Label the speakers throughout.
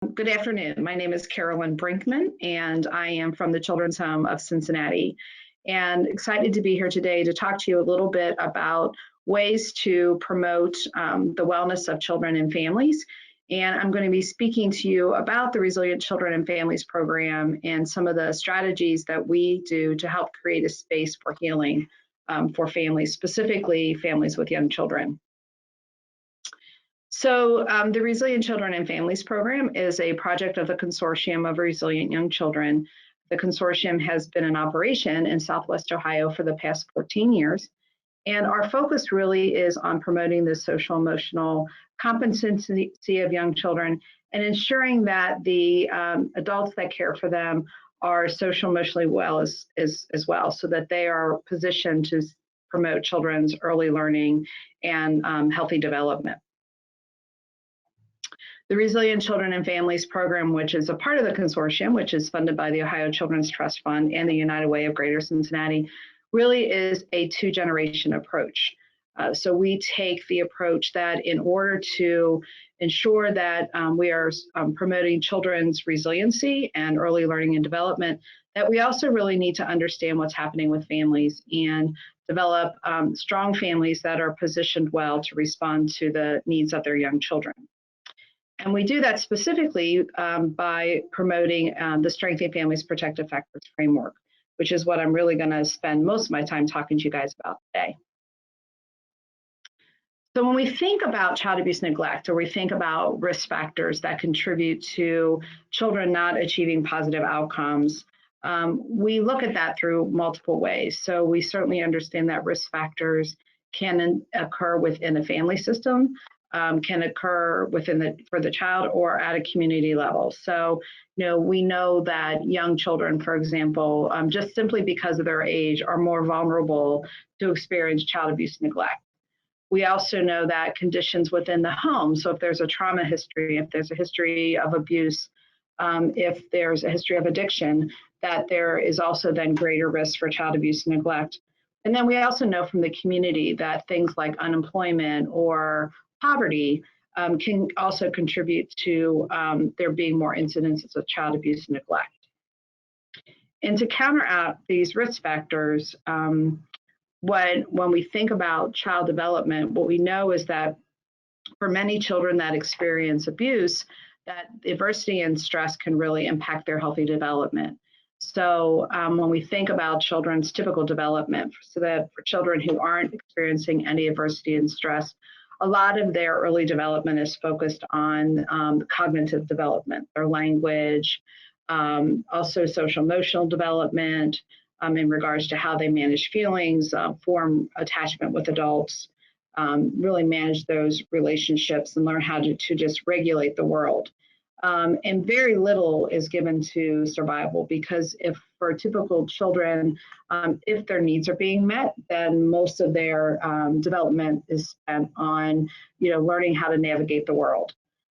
Speaker 1: Good afternoon. My name is Carolyn Brinkmann, and I am from the Children's Home of Cincinnati. And excited to be here today to talk to you a little bit about ways to promote the wellness of children and families. And I'm going to be speaking to you about the Resilient Children and Families program and some of the strategies that we do to help create a space for healing for families, specifically families with young children. So the Resilient Children and Families program is a project of the Consortium of Resilient Young Children. The consortium has been in operation in Southwest Ohio for the past 14 years. And our focus really is on promoting the social emotional competency of young children and ensuring that the adults that care for them are social emotionally well as well, so that they are positioned to promote children's early learning and healthy development. The Resilient Children and Families program, which is a part of the consortium, which is funded by the Ohio Children's Trust Fund and the United Way of Greater Cincinnati, really is a two-generation approach. So we take the approach that in order to ensure that we are promoting children's resiliency and early learning and development, that we also really need to understand what's happening with families and develop strong families that are positioned well to respond to the needs of their young children. And we do that specifically by promoting the Strengthening Families Protective Factors framework, which is what I'm really going to spend most of my time talking to you guys about today. So when we think about child abuse neglect, or we think about risk factors that contribute to children not achieving positive outcomes, we look at that through multiple ways. So we certainly understand that risk factors can occur within a family system, can occur for the child or at a community level. So, we know that young children, for example, just simply because of their age, are more vulnerable to experience child abuse and neglect. We also know that conditions within the home, so if there's a trauma history, if there's a history of abuse, if there's a history of addiction, that there is also then greater risk for child abuse and neglect. And then we also know from the community that things like unemployment or poverty can also contribute to there being more incidences of child abuse and neglect. And to counteract these risk factors, when we think about child development, what we know is that for many children that experience abuse, that adversity and stress can really impact their healthy development. So when we think about children's typical development, so that for children who aren't experiencing any adversity and stress, a lot of their early development is focused on cognitive development, their language, also social emotional development in regards to how they manage feelings, form attachment with adults, really manage those relationships and learn how to just regulate the world. And very little is given to survival, because if for typical children, if their needs are being met, then most of their development is spent on, learning how to navigate the world.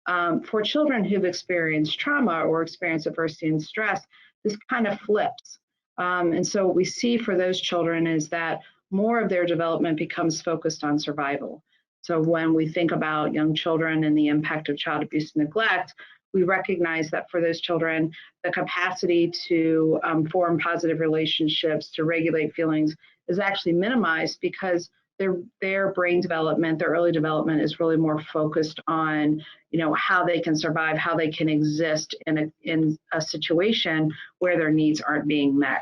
Speaker 1: For children who've experienced trauma or experienced adversity and stress, this kind of flips. And so what we see for those children is that more of their development becomes focused on survival. So when we think about young children and the impact of child abuse and neglect, we recognize that for those children, the capacity to form positive relationships, to regulate feelings, is actually minimized because their brain development, their early development, is really more focused on, how they can survive, how they can exist in a situation where their needs aren't being met.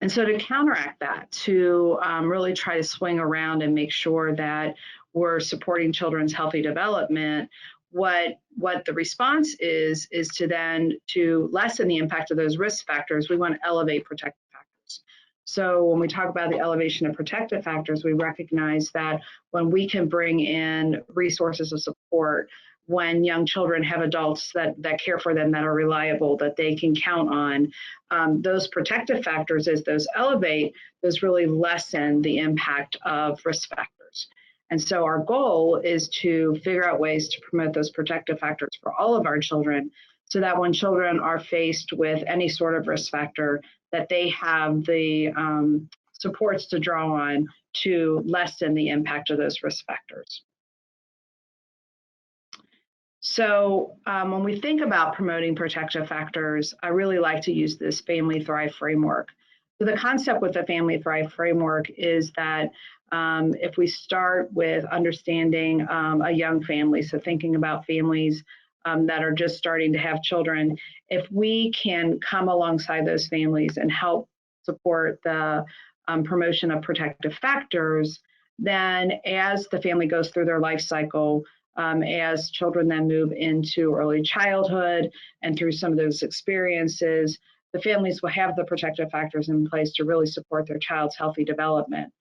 Speaker 1: And so to counteract that, to really try to swing around and make sure that we're supporting children's healthy development, what the response is to lessen the impact of those risk factors, we want to elevate protective factors. So when we talk about the elevation of protective factors, we recognize that when we can bring in resources of support, when young children have adults that care for them, that are reliable, that they can count on, those protective factors, as those elevate, those really lessen the impact of risk factors. And so our goal is to figure out ways to promote those protective factors for all of our children, so that when children are faced with any sort of risk factor, that they have the supports to draw on to lessen the impact of those risk factors. So when we think about promoting protective factors, I really like to use this Family Thrive framework. So the concept with the Family Thrive framework is that if we start with understanding a young family, so thinking about families that are just starting to have children, if we can come alongside those families and help support the promotion of protective factors, then as the family goes through their life cycle, as children then move into early childhood and through some of those experiences, the families will have the protective factors in place to really support their child's healthy development.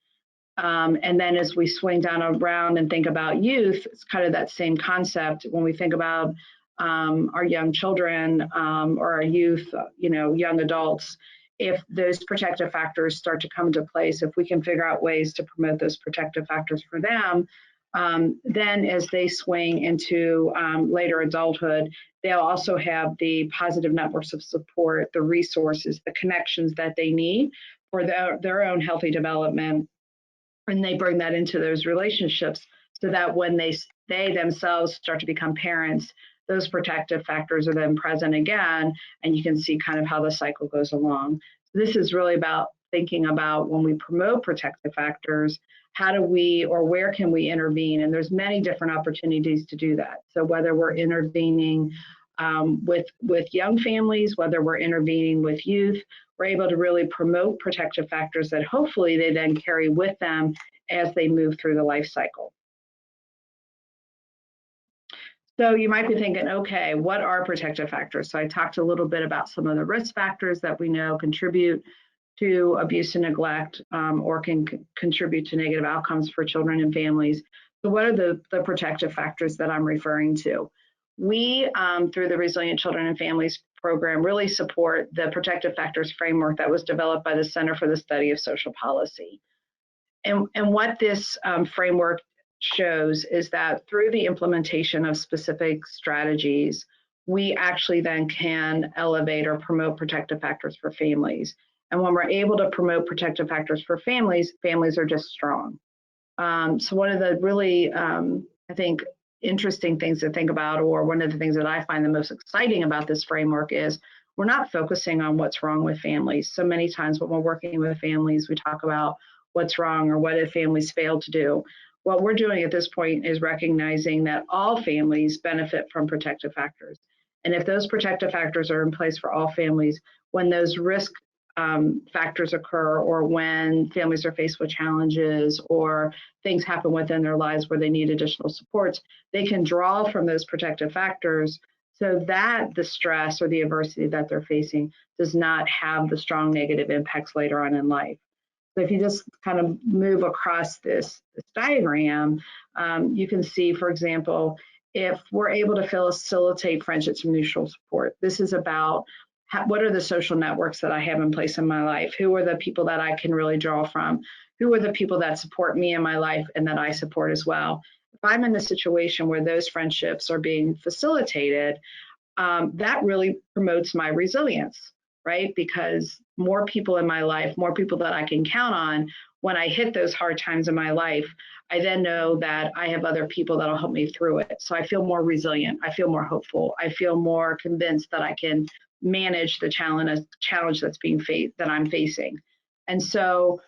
Speaker 1: And then as we swing down around and think about youth, it's kind of that same concept when we think about our young children or our youth, young adults. If those protective factors start to come into place, if we can figure out ways to promote those protective factors for them, then as they swing into later adulthood, they'll also have the positive networks of support, the resources, the connections that they need for their own healthy development. And they bring that into those relationships so that when they themselves start to become parents, those protective factors are then present again, and you can see kind of how the cycle goes along. So this is really about thinking about when we promote protective factors, how do we or where can we intervene? And there's many different opportunities to do that. So whether we're intervening with young families, whether we're intervening with youth, we're able to really promote protective factors that hopefully they then carry with them as they move through the life cycle. So you might be thinking, okay, what are protective factors? So I talked a little bit about some of the risk factors that we know contribute to abuse and neglect or can contribute to negative outcomes for children and families. So what are the protective factors that I'm referring to? We, through the Resilient Children and Families program, really support the protective factors framework that was developed by the Center for the Study of Social Policy. And what this framework shows is that through the implementation of specific strategies, we actually then can elevate or promote protective factors for families. And when we're able to promote protective factors for families, families are just strong. So one of the really, I think, interesting things to think about, or one of the things that I find the most exciting about this framework is we're not focusing on what's wrong with families. So many times when we're working with families, we talk about what's wrong or what have families failed to do. What we're doing at this point is recognizing that all families benefit from protective factors. And if those protective factors are in place for all families, when those risk factors occur, or when families are faced with challenges or things happen within their lives where they need additional supports, they can draw from those protective factors so that the stress or the adversity that they're facing does not have the strong negative impacts later on in life. So if you just kind of move across this diagram, you can see, for example, if we're able to facilitate friendships and mutual support, this is about what are the social networks that I have in place in my life? Who are the people that I can really draw from? Who are the people that support me in my life and that I support as well? If I'm in a situation where those friendships are being facilitated, that really promotes my resilience, right? Because more people in my life, more people that I can count on when I hit those hard times in my life, I then know that I have other people that'll help me through it. So I feel more resilient. I feel more hopeful. I feel more convinced that I can manage the challenge that's that I'm facing. And so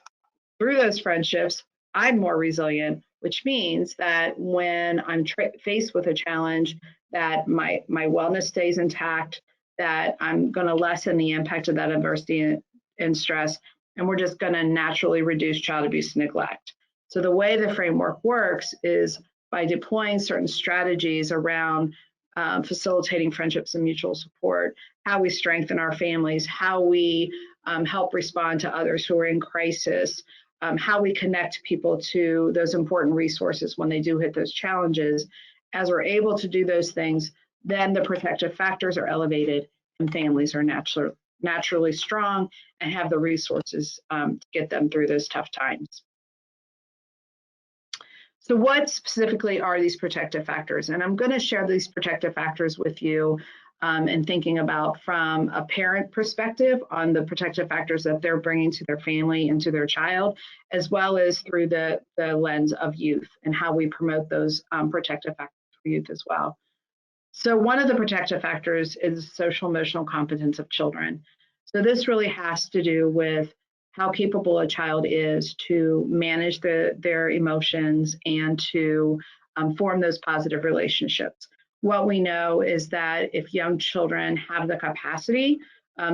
Speaker 1: through those friendships, I'm more resilient, which means that when I'm faced with a challenge, that my wellness stays intact, that I'm going to lessen the impact of that adversity and stress, and we're just going to naturally reduce child abuse and neglect. So the way the framework works is by deploying certain strategies around facilitating friendships and mutual support, how we strengthen our families, how we help respond to others who are in crisis, how we connect people to those important resources when they do hit those challenges. As we're able to do those things, then the protective factors are elevated and families are naturally strong and have the resources to get them through those tough times. So what specifically are these protective factors? And I'm going to share these protective factors with you and thinking about from a parent perspective on the protective factors that they're bringing to their family and to their child, as well as through the lens of youth and how we promote those protective factors for youth as well. So one of the protective factors is social emotional competence of children. So this really has to do with how capable a child is to manage their emotions and to form those positive relationships. What we know is that if young children have the capacity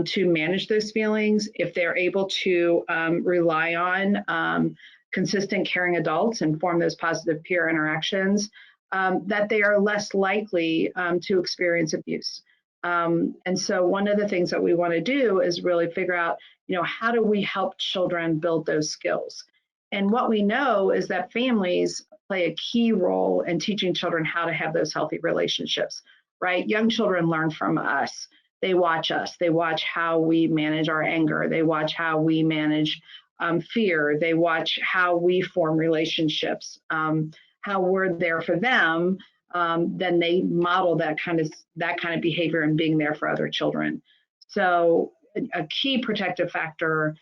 Speaker 1: to manage those feelings, if they're able to rely on consistent caring adults and form those positive peer interactions, that they are less likely to experience abuse. And so one of the things that we want to do is really figure out, how do we help children build those skills? And what we know is that families play a key role in teaching children how to have those healthy relationships, right? Young children learn from us. They watch us. They watch how we manage our anger. They watch how we manage fear. They watch how we form relationships, how we're there for them. Then they model that kind of behavior and being there for other children. So a key protective factor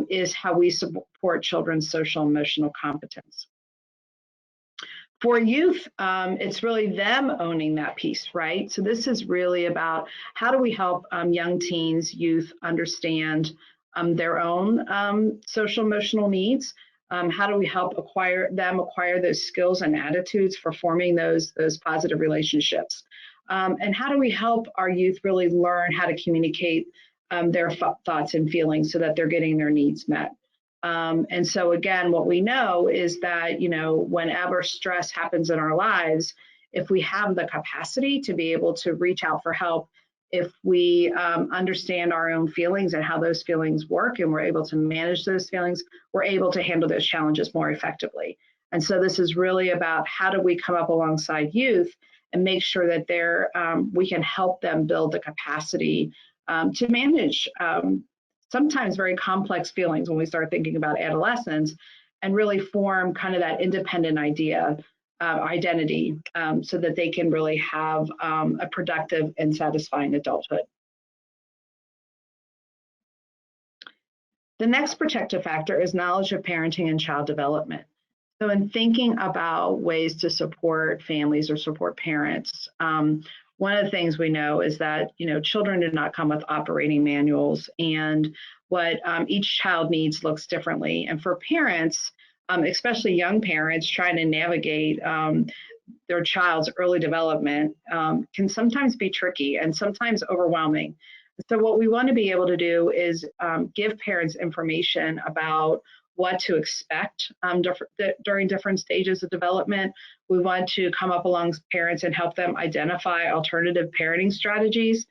Speaker 1: is how we support children's social emotional competence. For youth, it's really them owning that piece, right? So this is really about how do we help young teens, youth understand their own social emotional needs. How do we help acquire those skills and attitudes for forming those positive relationships? And how do we help our youth really learn how to communicate their thoughts and feelings so that they're getting their needs met? And so again, what we know is that, whenever stress happens in our lives, if we have the capacity to be able to reach out for help, if we understand our own feelings and how those feelings work and we're able to manage those feelings, we're able to handle those challenges more effectively. And so this is really about how do we come up alongside youth and make sure that we can help them build the capacity to manage sometimes very complex feelings when we start thinking about adolescence, and really form kind of that independent identity so that they can really have a productive and satisfying adulthood. The next protective factor is knowledge of parenting and child development. So in thinking about ways to support families or support parents, one of the things we know is that, children do not come with operating manuals, and what each child needs looks differently. And for parents, especially young parents, trying to navigate their child's early development can sometimes be tricky and sometimes overwhelming. So what we want to be able to do is give parents information about what to expect during different stages of development. We want to come up along parents and help them identify alternative parenting strategies.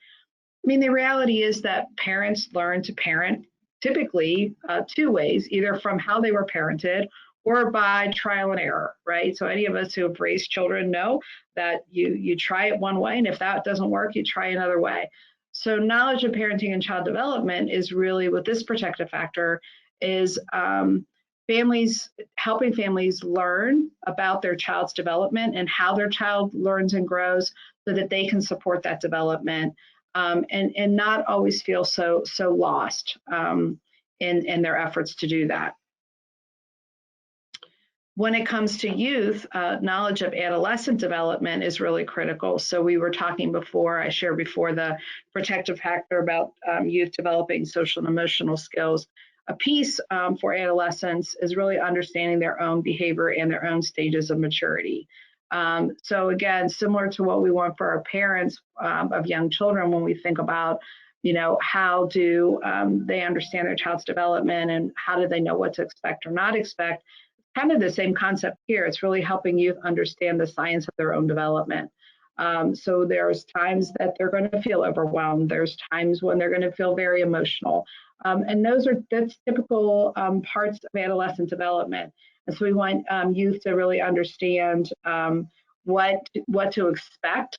Speaker 1: I mean, the reality is that parents learn to parent typically two ways, either from how they were parented or by trial and error, right? So any of us who have raised children know that you try it one way, and if that doesn't work, you try another way. So knowledge of parenting and child development is really what this protective factor is, helping families learn about their child's development and how their child learns and grows so that they can support that development and not always feel so lost in their efforts to do that. When it comes to youth, knowledge of adolescent development is really critical. So we were talking before, I shared before, the protective factor about youth developing social and emotional skills. A piece for adolescents is really understanding their own behavior and their own stages of maturity. So again, similar to what we want for our parents of young children, when we think about, how do they understand their child's development and how do they know what to expect or not expect, kind of the same concept here. It's really helping youth understand the science of their own development. So there's times that they're going to feel overwhelmed. There's times when they're going to feel very emotional. And that's typical parts of adolescent development. And so we want youth to really understand what to expect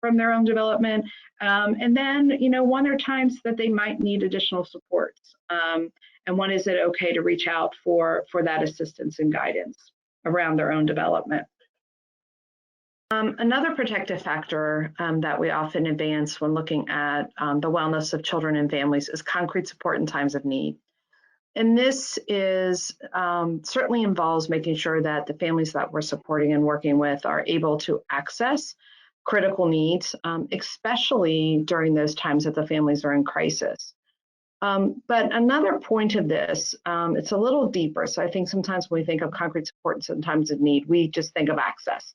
Speaker 1: from their own development. And then, when there are times that they might need additional supports. And when is it okay to reach out for that assistance and guidance around their own development. Another protective factor that we often advance when looking at the wellness of children and families is concrete support in times of need. And this is certainly involves making sure that the families that we're supporting and working with are able to access critical needs, especially during those times that the families are in crisis. But another point of this, it's a little deeper. So I think sometimes when we think of concrete support and sometimes of need, we just think of access.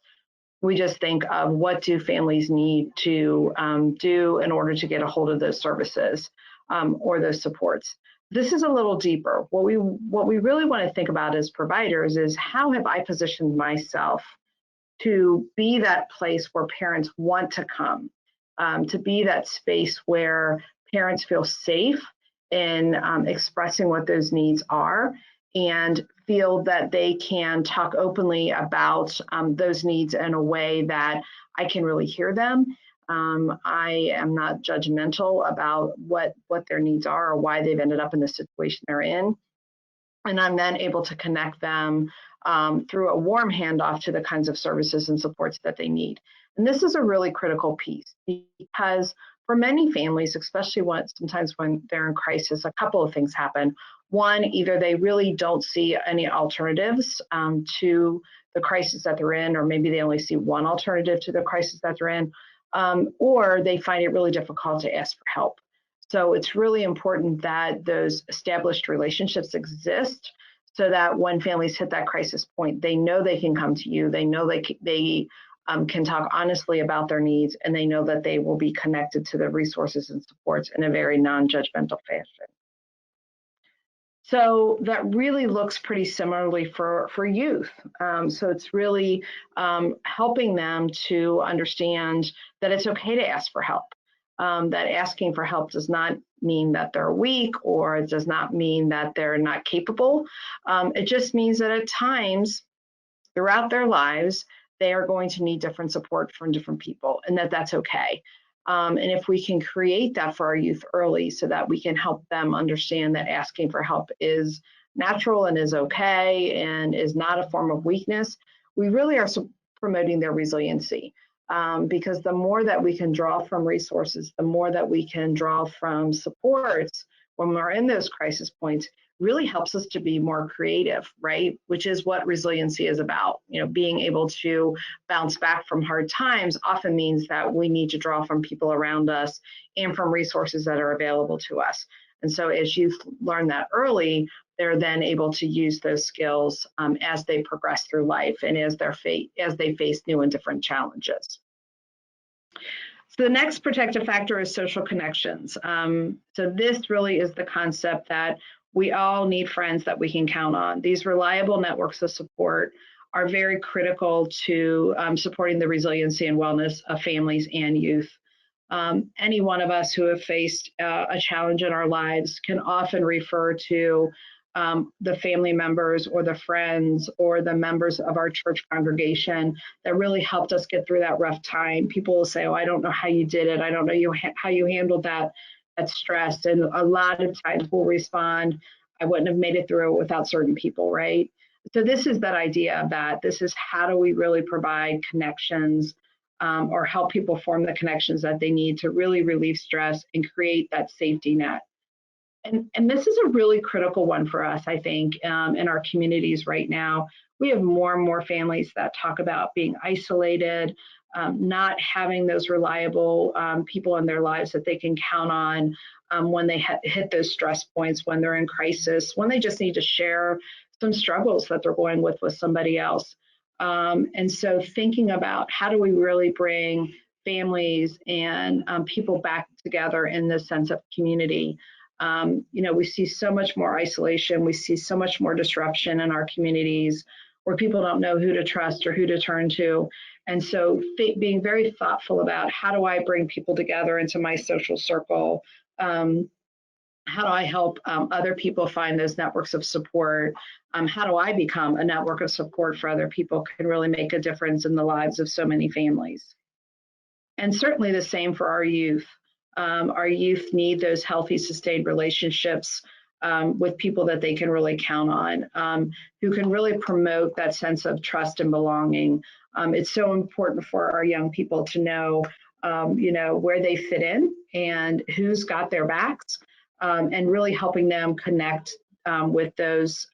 Speaker 1: We just think of what do families need to do in order to get a hold of those services or those supports. This is a little deeper. What we really want to think about as providers is how have I positioned myself to be that place where parents want to come, to be that space where parents feel safe in expressing what those needs are and feel that they can talk openly about those needs in a way that I can really hear them. I am not judgmental about what their needs are or why they've ended up in the situation they're in. And I'm then able to connect them through a warm handoff to the kinds of services and supports that they need. And this is a really critical piece because for many families, especially sometimes when they're in crisis, a couple of things happen. One, either they really don't see any alternatives to the crisis that they're in, or maybe they only see one alternative to the crisis that they're in, or they find it really difficult to ask for help. So it's really important that those established relationships exist so that when families hit that crisis point, they know they can come to you, they know they can talk honestly about their needs, and they know that they will be connected to the resources and supports in a very non-judgmental fashion. So that really looks pretty similarly for youth. So it's really helping them to understand that it's okay to ask for help. That asking for help does not mean that they're weak or it does not mean that they're not capable. It just means that at times throughout their lives, they are going to need different support from different people and that's okay. And if we can create that for our youth early so that we can help them understand that asking for help is natural and is okay and is not a form of weakness, we really are promoting their resiliency. Because the more that we can draw from resources, the more that we can draw from supports when we're in those crisis points, really helps us to be more creative, right? Which is what resiliency is about. You know, being able to bounce back from hard times often means that we need to draw from people around us and from resources that are available to us. And so as youth learn that early, they're then able to use those skills as they progress through life and as they face new and different challenges. So the next protective factor is social connections. So this really is the concept that we all need friends that we can count on. These reliable networks of support are very critical to supporting the resiliency and wellness of families and youth. Any one of us who have faced a challenge in our lives can often refer to the family members or the friends or the members of our church congregation that really helped us get through that rough time. People will say, oh, I don't know how you did it. I don't know how you handled that stress. And a lot of times we'll respond, I wouldn't have made it through it without certain people, right? So this is that idea that this is how do we really provide connections or help people form the connections that they need to really relieve stress and create that safety net. And this is a really critical one for us, I think, in our communities right now. We have more and more families that talk about being isolated, not having those reliable people in their lives that they can count on when they hit those stress points, when they're in crisis, when they just need to share some struggles that they're going with somebody else. And so thinking about how do we really bring families and people back together in this sense of community. We see so much more isolation. We see so much more disruption in our communities where people don't know who to trust or who to turn to. And so being very thoughtful about how do I bring people together into my social circle? How do I help other people find those networks of support? How do I become a network of support for other people can really make a difference in the lives of so many families. And certainly the same for our youth. Our youth need those healthy, sustained relationships with people that they can really count on, who can really promote that sense of trust and belonging. It's so important for our young people to know, where they fit in and who's got their backs, and really helping them connect with those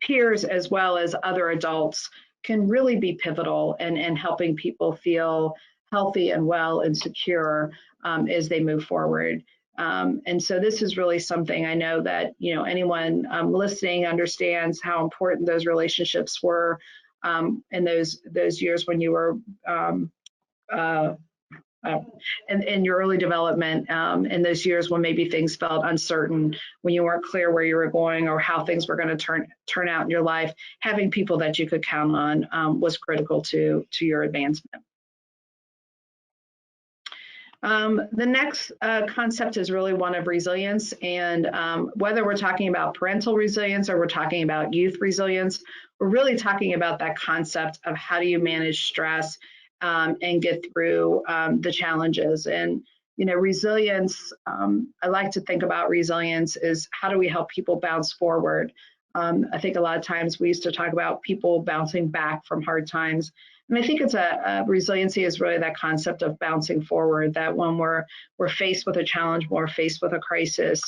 Speaker 1: peers as well as other adults can really be pivotal in helping people feel healthy and well and secure as they move forward. And so this is really something I know that, you know, anyone listening understands how important those relationships were in those years when you were uh, in your early development, in those years when maybe things felt uncertain, when you weren't clear where you were going or how things were going to turn out in your life. Having people that you could count on was critical to your advancement. The next concept is really one of resilience, and whether we're talking about parental resilience or we're talking about youth resilience, we're really talking about that concept of how do you manage stress and get through the challenges. And you know, resilience, I like to think about resilience is how do we help people bounce forward. I think a lot of times we used to talk about people bouncing back from hard times. And I think it's resiliency is really that concept of bouncing forward, that when we're faced with a challenge, we're faced with a crisis,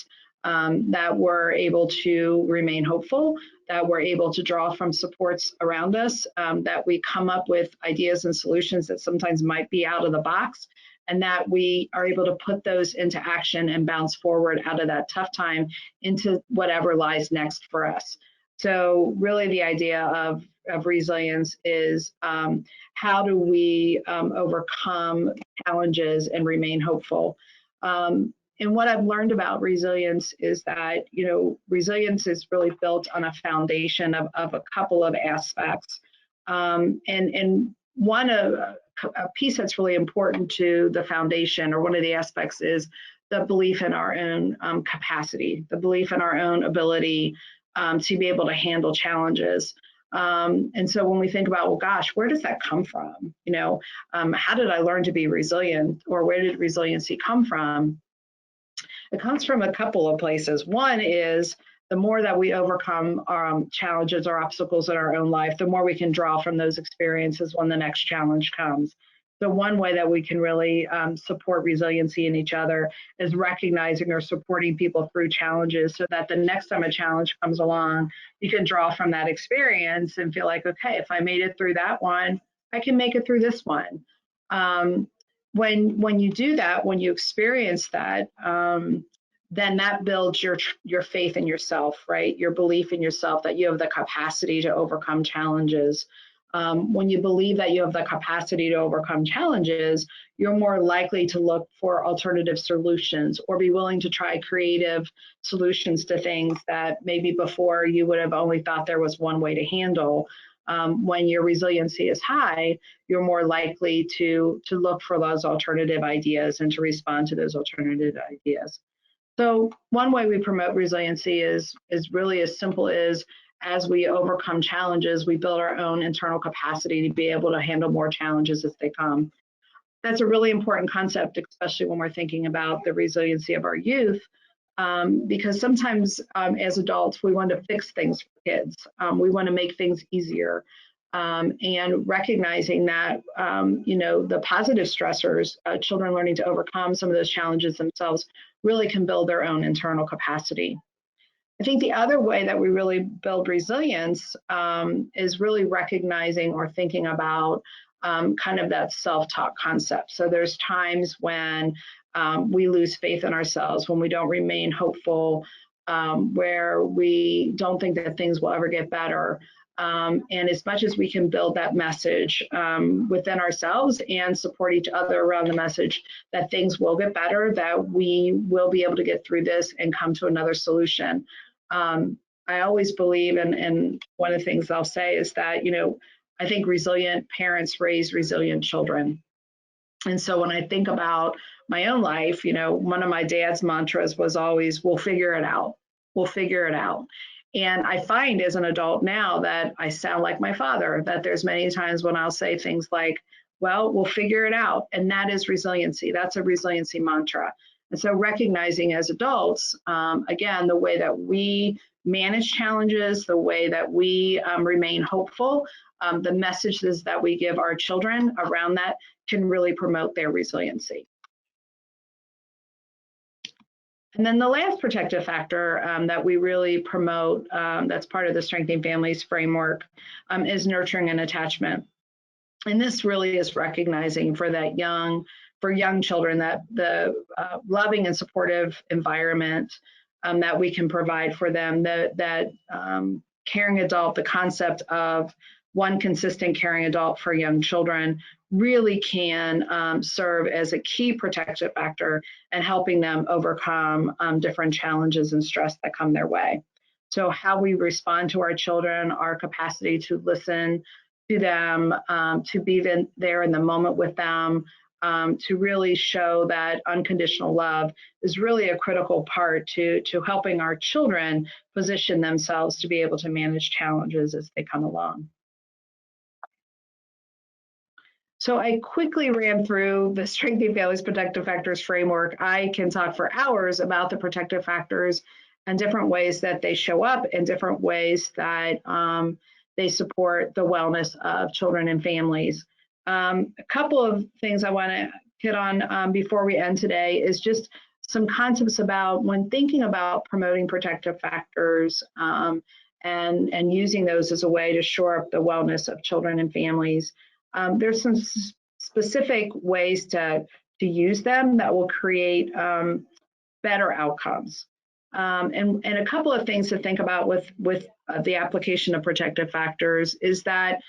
Speaker 1: that we're able to remain hopeful, that we're able to draw from supports around us, that we come up with ideas and solutions that sometimes might be out of the box, and that we are able to put those into action and bounce forward out of that tough time into whatever lies next for us. So really the idea of resilience is how do we overcome challenges and remain hopeful. And what I've learned about resilience is that, you know, resilience is really built on a foundation of a couple of aspects. And one a piece that's really important to the foundation, or one of the aspects, is the belief in our own capacity, the belief in our own ability to be able to handle challenges. And so when we think about, well, gosh, where does that come from? You know, how did I learn to be resilient, or where did resiliency come from? It comes from a couple of places. One is the more that we overcome challenges or obstacles in our own life, the more we can draw from those experiences when the next challenge comes. So one way that we can really support resiliency in each other is recognizing or supporting people through challenges, so that the next time a challenge comes along, you can draw from that experience and feel like, okay, if I made it through that one, I can make it through this one. When you do that, when you experience that, then that builds your faith in yourself, right? Your belief in yourself that you have the capacity to overcome challenges. When you believe that you have the capacity to overcome challenges, you're more likely to look for alternative solutions or be willing to try creative solutions to things that maybe before you would have only thought there was one way to handle. When your resiliency is high, you're more likely to look for those alternative ideas and to respond to those alternative ideas. So one way we promote resiliency is really as simple as we overcome challenges, we build our own internal capacity to be able to handle more challenges as they come. That's a really important concept, especially when we're thinking about the resiliency of our youth, because sometimes as adults, we want to fix things for kids. We want to make things easier. And recognizing that, you know, the positive stressors, children learning to overcome some of those challenges themselves, really can build their own internal capacity. I think the other way that we really build resilience is really recognizing or thinking about kind of that self-talk concept. So there's times when we lose faith in ourselves, when we don't remain hopeful, where we don't think that things will ever get better. And as much as we can build that message within ourselves and support each other around the message that things will get better, that we will be able to get through this and come to another solution. I always believe, and one of the things I'll say is that, you know, I think resilient parents raise resilient children. And so when I think about my own life, you know, one of my dad's mantras was always, we'll figure it out. We'll figure it out. And I find as an adult now that I sound like my father, that there's many times when I'll say things like, well, we'll figure it out. And that is resiliency. That's a resiliency mantra. And so recognizing as adults, again, the way that we manage challenges, the way that we remain hopeful, the messages that we give our children around that can really promote their resiliency. And then the last protective factor that we really promote, that's part of the Strengthening Families framework, is nurturing and attachment. And this really is recognizing for young children that the loving and supportive environment that we can provide for them, that caring adult, the concept of one consistent caring adult for young children really can serve as a key protective factor and helping them overcome different challenges and stress that come their way. So how we respond to our children, our capacity to listen to them, to be there in the moment with them, to really show that unconditional love is really a critical part to helping our children position themselves to be able to manage challenges as they come along. So I quickly ran through the Strengthening Families Protective Factors framework. I can talk for hours about the protective factors and different ways that they show up and different ways that they support the wellness of children and families. A couple of things I want to hit on before we end today is just some concepts about when thinking about promoting protective factors and using those as a way to shore up the wellness of children and families. There's some specific ways to use them that will create better outcomes. And a couple of things to think about with the application of protective factors is that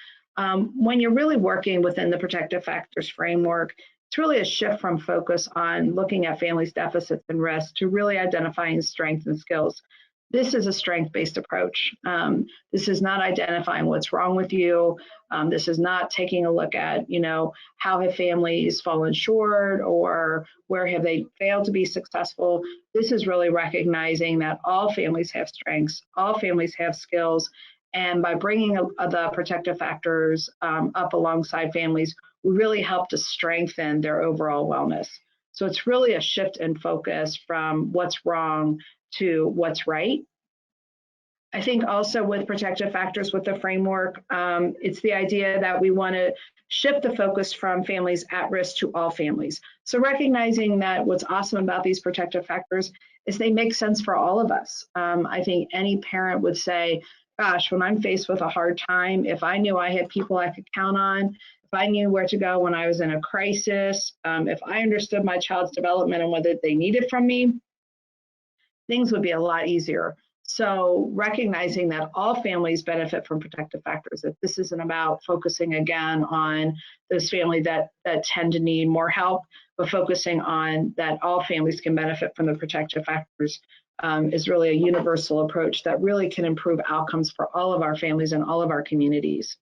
Speaker 1: when you're really working within the protective factors framework, it's really a shift from focus on looking at families' deficits and risks to really identifying strengths and skills. This is a strength-based approach. This is not identifying what's wrong with you. This is not taking a look at, how have families fallen short or where have they failed to be successful. This is really recognizing that all families have strengths, all families have skills, and by bringing the protective factors up alongside families, we really help to strengthen their overall wellness. So it's really a shift in focus from what's wrong to what's right. I think also with protective factors with the framework, it's the idea that we want to shift the focus from families at risk to all families. So recognizing that what's awesome about these protective factors is they make sense for all of us. I think any parent would say, gosh, when I'm faced with a hard time, if I knew I had people I could count on, if I knew where to go when I was in a crisis, if I understood my child's development and what they needed from me, things would be a lot easier. So recognizing that all families benefit from protective factors, that this isn't about focusing again on those families that tend to need more help, but focusing on that all families can benefit from the protective factors is really a universal approach that really can improve outcomes for all of our families and all of our communities.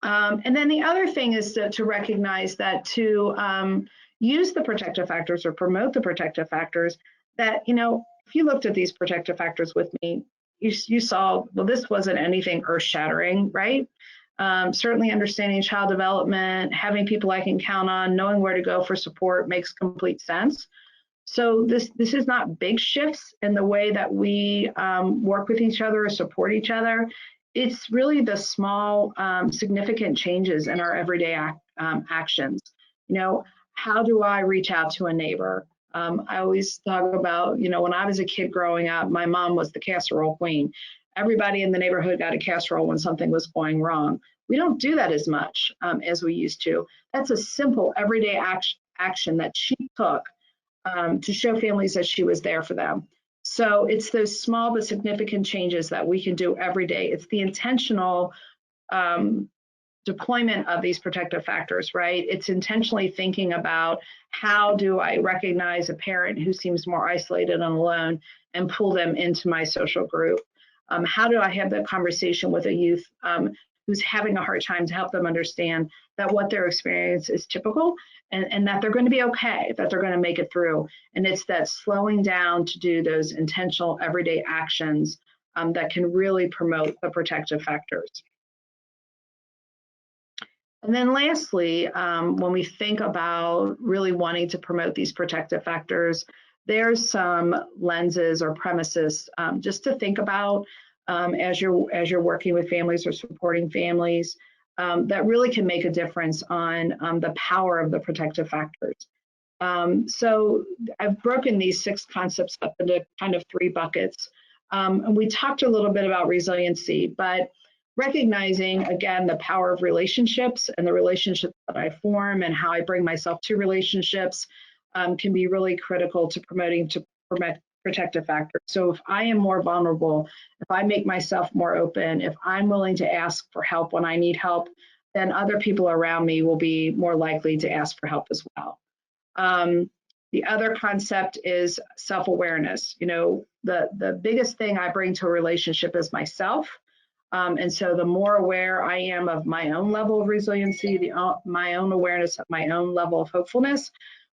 Speaker 1: And then the other thing is to recognize that to use the protective factors or promote the protective factors, that, if you looked at these protective factors with me, you saw, well, this wasn't anything earth-shattering, right? Certainly understanding child development, having people I can count on, knowing where to go for support makes complete sense. So this is not big shifts in the way that we work with each other or support each other. It's really the small, significant changes in our everyday actions. How do I reach out to a neighbor? I always talk about, when I was a kid growing up, my mom was the casserole queen. Everybody in the neighborhood got a casserole when something was going wrong. We don't do that as much as we used to. That's a simple everyday action that she took to show families that she was there for them. So it's those small but significant changes that we can do every day. It's the intentional deployment of these protective factors, right? It's intentionally thinking about how do I recognize a parent who seems more isolated and alone and pull them into my social group? How do I have that conversation with a youth who's having a hard time to help them understand that what their experience is typical and that they're going to be okay, that they're going to make it through. And it's that slowing down to do those intentional everyday actions that can really promote the protective factors. And then lastly, when we think about really wanting to promote these protective factors, there's some lenses or premises just to think about as you're working with families or supporting families that really can make a difference on the power of the protective factors. So I've broken these 6 concepts up into kind of 3 buckets. And we talked a little bit about resiliency, but recognizing, again, the power of relationships and the relationships that I form and how I bring myself to relationships can be really critical to promoting to protective factors. So if I am more vulnerable, if I make myself more open, if I'm willing to ask for help when I need help, then other people around me will be more likely to ask for help as well. The other concept is self-awareness. You know, the biggest thing I bring to a relationship is myself. And so the more aware I am of my own level of resiliency, my own awareness of my own level of hopefulness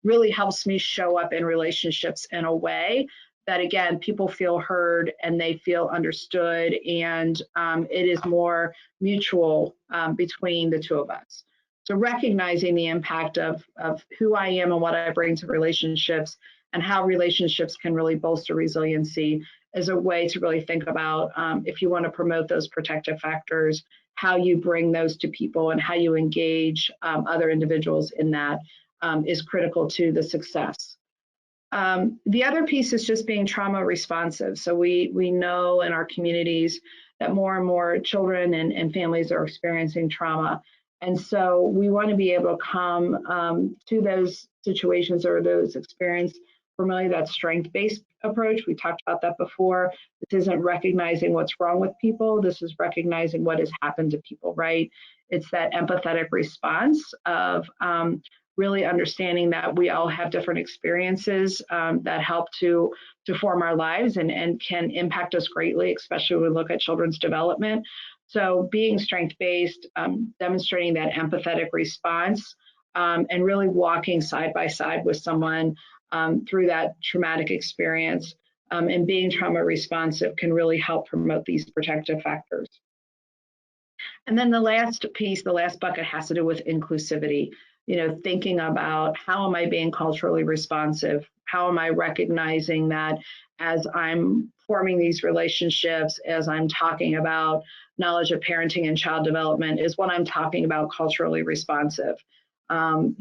Speaker 1: really helps me show up in relationships in a way that, again, people feel heard and they feel understood, and it is more mutual between the two of us. So recognizing the impact of who I am and what I bring to relationships and how relationships can really bolster resiliency is a way to really think about if you want to promote those protective factors, how you bring those to people and how you engage other individuals in that is critical to the success. The other piece is just being trauma responsive. So we know in our communities that more and more children and families are experiencing trauma. And so we want to be able to come to those situations or those experiences from really that strength-based approach. We talked about that before. This isn't recognizing what's wrong with people. This is recognizing what has happened to people, right? It's that empathetic response of really understanding that we all have different experiences that help to form our lives and can impact us greatly, especially when we look at children's development. So being strength-based, demonstrating that empathetic response, and really walking side by side with someone through that traumatic experience and being trauma responsive can really help promote these protective factors. And then the last piece, the last bucket has to do with inclusivity. You know, thinking about how am I being culturally responsive? How am I recognizing that as I'm forming these relationships, as I'm talking about knowledge of parenting and child development, is what I'm talking about culturally responsive? As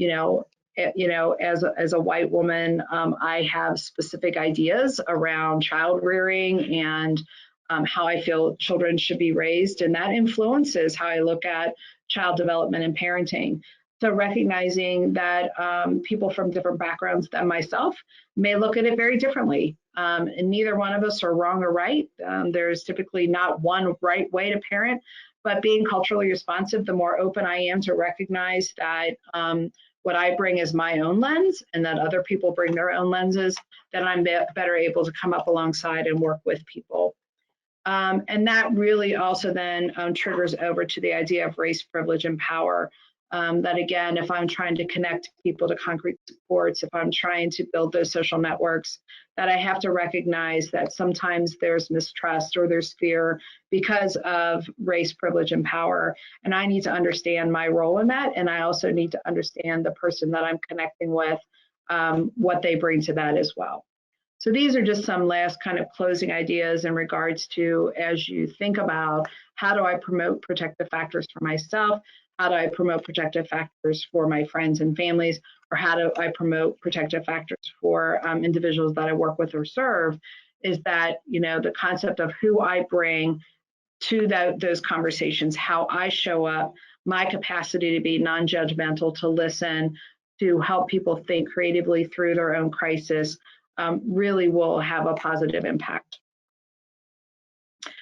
Speaker 1: a white woman, I have specific ideas around child rearing and how I feel children should be raised, and that influences how I look at child development and parenting. So recognizing that people from different backgrounds than myself may look at it very differently. And neither one of us are wrong or right. There's typically not one right way to parent, but being culturally responsive, the more open I am to recognize that what I bring is my own lens and that other people bring their own lenses, then I'm better able to come up alongside and work with people. And that really also then triggers over to the idea of race, privilege, and power. That again, if I'm trying to connect people to concrete supports, if I'm trying to build those social networks, that I have to recognize that sometimes there's mistrust or there's fear because of race, privilege, and power. And I need to understand my role in that. And I also need to understand the person that I'm connecting with, what they bring to that as well. So these are just some last kind of closing ideas in regards to, as you think about how do I promote protective factors for myself, how do I promote protective factors for my friends and families, or how do I promote protective factors for individuals that I work with or serve, is that, you know, the concept of who I bring to those conversations, how I show up, my capacity to be non-judgmental, to listen, to help people think creatively through their own crisis, really will have a positive impact.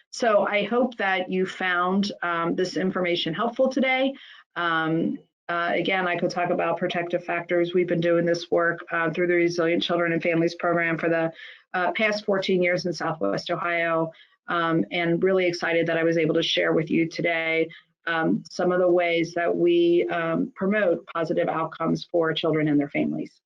Speaker 1: So I hope that you found this information helpful today. Again, I could talk about protective factors. We've been doing this work through the Resilient Children and Families Program for the past 14 years in Southwest Ohio, and really excited that I was able to share with you today some of the ways that we promote positive outcomes for children and their families.